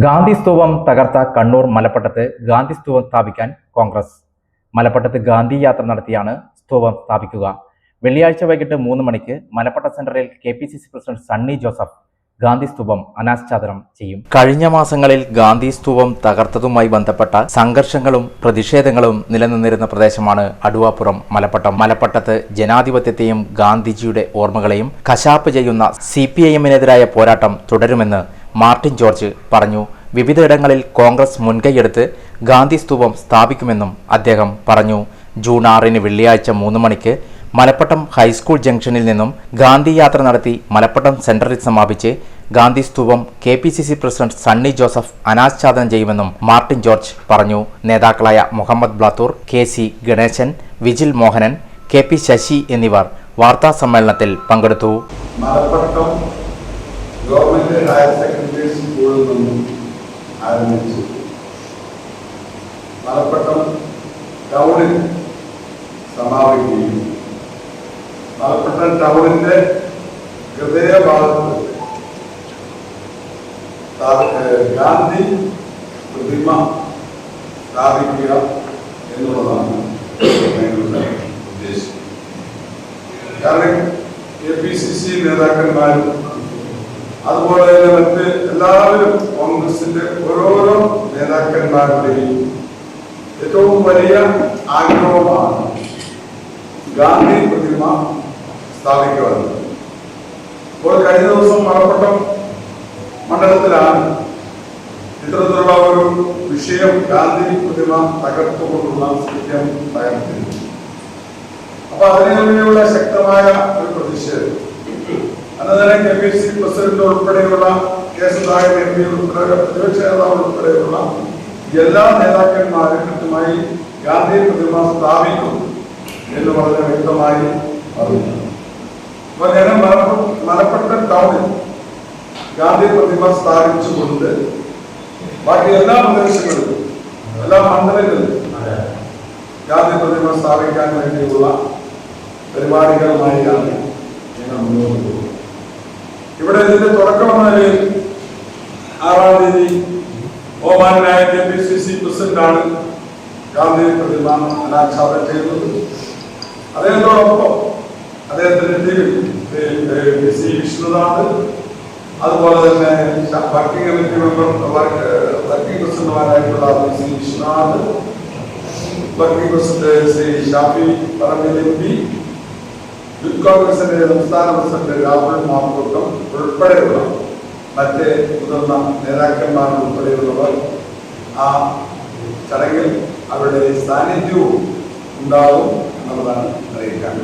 ഗാന്ധി സ്തൂപം തകർത്ത കണ്ണൂർ മലപ്പട്ടത്ത് ഗാന്ധി സ്തൂപം സ്ഥാപിക്കാൻ കോൺഗ്രസ്. മലപ്പട്ടത്ത് ഗാന്ധി യാത്ര നടത്തിയാണ് സ്തൂപം സ്ഥാപിക്കുക. വെള്ളിയാഴ്ച വൈകിട്ട് 3 മണിക്ക് മലപ്പട്ട സെന്ററിൽ KPCC പ്രസിഡന്റ് സണ്ണി ജോസഫ് ഗാന്ധി സ്തൂപം അനാച്ഛാദനം ചെയ്യും. കഴിഞ്ഞ മാസങ്ങളിൽ ഗാന്ധി സ്തൂപം തകർത്തതുമായി ബന്ധപ്പെട്ട സംഘർഷങ്ങളും പ്രതിഷേധങ്ങളും നിലനിന്നിരുന്ന പ്രദേശമാണ് അടുവാപ്പുറം മലപ്പട്ടം. മലപ്പട്ടത്ത് ജനാധിപത്യത്തെയും ഗാന്ധിജിയുടെ ഓർമ്മകളെയും കശാപ്പ് ചെയ്യുന്ന CPIM-നെതിരായ പോരാട്ടം തുടരുമെന്ന് മാർട്ടിൻ ജോർജ് പറഞ്ഞു. വിവിധയിടങ്ങളിൽ കോൺഗ്രസ് മുൻകൈയെടുത്ത് ഗാന്ധി സ്തൂപം സ്ഥാപിക്കുമെന്നും അദ്ദേഹം പറഞ്ഞു. ജൂൺ 6 വെള്ളിയാഴ്ച 3 മണിക്ക് മലപ്പട്ടം ഹൈസ്കൂൾ ജംഗ്ഷനിൽ നിന്നും ഗാന്ധി യാത്ര നടത്തി മലപ്പട്ടം സെന്ററിൽ സമാപിച്ച് ഗാന്ധി സ്തൂപം KPCC പ്രസിഡന്റ് സണ്ണി ജോസഫ് അനാച്ഛാദനം ചെയ്യുമെന്നും മാർട്ടിൻ ജോർജ് പറഞ്ഞു. നേതാക്കളായ മുഹമ്മദ് ബ്ലാത്തൂർ, KC ഗണേശൻ, വിജിൽ മോഹനൻ, KP ശശി എന്നിവർ വാർത്താ സമ്മേളനത്തിൽ പങ്കെടുത്തു. ഗവൺമെന്റ് ഹയർ സെക്കൻഡറി സ്കൂളിൽ നിന്നും ആരംഭിച്ചു മലപ്പട്ടം ടൗണിൽ സമാപിക്കുകയും മലപ്പട്ടം ടൗണിന്റെ ഹൃദയഭാഗത്ത് ഗാന്ധി പ്രതിമ സ്ഥാപിക്കുക എന്നുള്ളതാണ് ഞങ്ങളുടെ ഉദ്ദേശം. കാരണം KPCC നേതാക്കന്മാരും അതുപോലെ തന്നെ മറ്റ് എല്ലാവരും കോൺഗ്രസിന്റെ ഓരോരോ നേതാക്കന്മാരുടെയും ഏറ്റവും വലിയ ആഗ്രഹമാണ് ഗാന്ധി പ്രതിമ സ്ഥാപിക്കുവാനുള്ളത്. അപ്പോൾ കഴിഞ്ഞ ദിവസം മലപ്പട്ടം മണ്ഡലത്തിലാണ് ഇത്തരത്തിലുള്ള ഒരു വിഷയം ഗാന്ധി പ്രതിമ തകർത്തുകൊണ്ടുള്ള സത്യം തകർത്തിരുന്നത്. അപ്പൊ അതിനെതിരെയുള്ള ശക്തമായ ഒരു പ്രതിഷേധം അന്നേരം KPCC പ്രസിഡന്റ് ഉൾപ്പെടെയുള്ള KS MP ഉൾപ്പെടെ പ്രതിപക്ഷ നേതാവ് ഉൾപ്പെടെയുള്ള എല്ലാ നേതാക്കന്മാരും കൃത്യമായി ഗാന്ധി പ്രതിമ സ്ഥാപിക്കും എന്ന് വളരെ വ്യക്തമായി പറഞ്ഞു. അപ്പൊ ഞാൻ മലപ്പട്ടം ടൗണിൽ ഗാന്ധി പ്രതിമ സ്ഥാപിച്ചുകൊണ്ട് ബാക്കി എല്ലാ പ്രദേശങ്ങളിലും എല്ലാ മണ്ഡലങ്ങളിലും ഗാന്ധി പ്രതിമ സ്ഥാപിക്കാൻ വേണ്ടിയുള്ള പരിപാടികളുമായാണ് ഞങ്ങൾ മുന്നോട്ട് പോകുന്നത്. ഇവിടെ ഇതിന്റെ തുടക്കം എന്ന നിലയിൽ 6-ാം തീയതി ബഹുമാനായ KPCC പ്രസിഡന്റാണ് ഗാന്ധി പ്രതിമ അനാച്ഛാദനം ചെയ്തത്. അദ്ദേഹത്തോടൊപ്പം അദ്ദേഹത്തിന്റെ PC വിഷ്ണുനാഥ്, അതുപോലെ തന്നെ വർക്കിംഗ് കമ്മിറ്റി മെമ്പർ വർക്കിംഗ് പ്രസിഡന്റുമാരായിട്ടുള്ള PC Vishnunath, working president Shri Shafi Parambil MP, youth കോൺഗ്രസിന്റെ സംസ്ഥാന പ്രസിഡന്റ് രാഹുൽ മാമ്പൂട്ടം ഉൾപ്പെടെയുള്ള മറ്റ് മുതിർന്ന നേതാക്കന്മാർ ഉൾപ്പെടെയുള്ളവർ ആ ചടങ്ങിൽ അവരുടെ സാന്നിധ്യവും ഉണ്ടാവും എന്നുള്ളതാണ് അറിയിക്കാൻ.